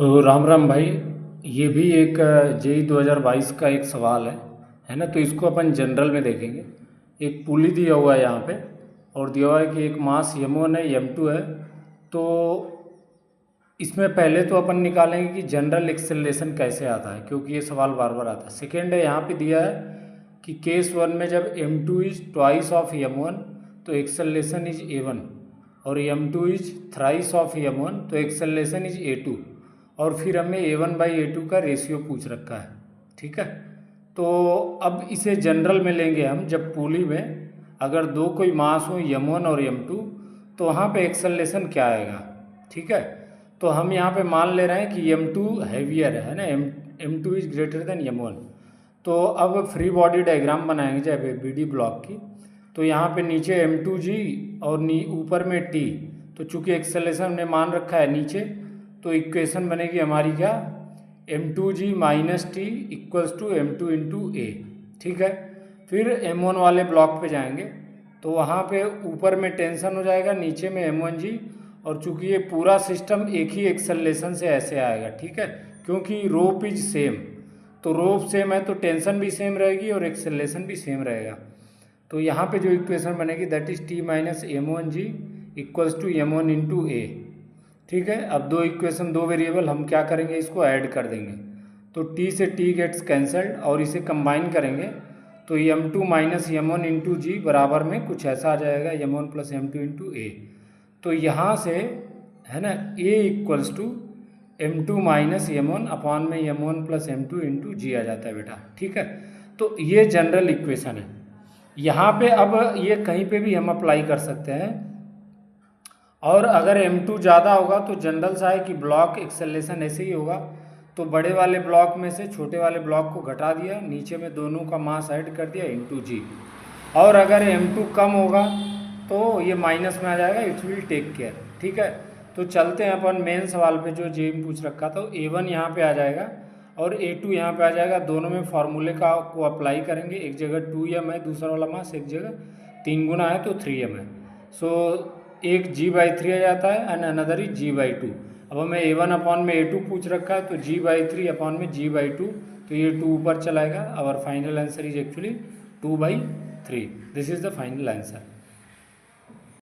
तो राम राम भाई। ये भी एक जेई 2022 का एक सवाल है ना। तो इसको अपन जनरल में देखेंगे। एक पुली दिया हुआ है यहाँ पे और दिया हुआ है कि एक मास m1 है m2 है। तो इसमें पहले तो अपन निकालेंगे कि जनरल एक्सेलरेशन कैसे आता है, क्योंकि ये सवाल बार बार आता है। सेकेंड है, यहाँ पे दिया है कि केस वन में जब m2 is twice of m1 तो एक्सेलरेशन इज a1, और m2 is thrice of m1 तो एक्सेलरेशन इज a2, और फिर हमें a1 बाई a2 का रेशियो पूछ रखा है। ठीक है, तो अब इसे जनरल में लेंगे हम। जब पुली में अगर दो कोई मास हो m1 और m2 तो वहाँ पे एक्सेलरेशन क्या आएगा। ठीक है, तो हम यहाँ पे मान ले रहे हैं कि m2 हैवियर है ना, m2 is greater than m1। तो अब फ्री बॉडी डायग्राम बनाएंगे जब BD ब्लॉक की। तो यहाँ पे नीचे m2g और ऊपर में t, तो चूंकि एक्सेलरेशन हमने मान रखा है नीचे, तो इक्वेशन बनेगी हमारी क्या, m2g minus T equals to m2 into a. ठीक है, फिर m1 वाले ब्लॉक पे जाएंगे तो वहाँ पे ऊपर में टेंशन हो जाएगा, नीचे में m1g, और चूंकि ये पूरा सिस्टम एक ही एक्सेलरेशन से ऐसे आएगा। ठीक है, क्योंकि रोप इज सेम, तो रोप सेम है तो टेंशन भी सेम रहेगी और एक्सेलरेशन भी सेम रहेगा। तो यहाँ पे जो इक्वेशन बनेगी that is t minus m1g equals to m1 into a. ठीक है, अब दो इक्वेशन, दो वेरिएबल, हम क्या करेंगे, इसको ऐड कर देंगे। तो t से t गेट्स कैंसल्ड और इसे कंबाइन करेंगे तो m2 माइनस m1 इंटू जी बराबर में कुछ ऐसा आ जाएगा, m1 प्लस m2 इंटू ए। तो यहाँ से है ना a equals to m2 minus m1 upon में m1 प्लस m2 इंटू जी आ जाता है बेटा। ठीक है, तो ये जनरल इक्वेशन है। यहाँ पे अब ये कहीं पे भी हम अप्लाई कर सकते हैं, और अगर m2 ज़्यादा होगा तो जनरल सा है कि ब्लॉक एक्सेलरेशन ऐसे ही होगा। तो बड़े वाले ब्लॉक में से छोटे वाले ब्लॉक को घटा दिया, नीचे में दोनों का मास ऐड कर दिया इंटू जी। और अगर m2 कम होगा तो ये माइनस में आ जाएगा, इट विल टेक केयर। ठीक है, तो चलते हैं अपन मेन सवाल पे जो जेई में पूछ रखा था। a1 यहाँ पे आ जाएगा और a2 यहाँ पे आ जाएगा। दोनों में फार्मूले को अप्लाई करेंगे, एक जगह 2m है दूसरा वाला मास, एक जगह 3 गुना है तो 3m है। सो एक g/3 आ जाता है एंड अनदर इज g/2। अब हमें a1 अपॉन में a2 पूछ रखा है तो g/3 अपॉन में g/2, तो ये 2 ऊपर चलाएगा। Our final answer is actually 2/3। This is the final answer.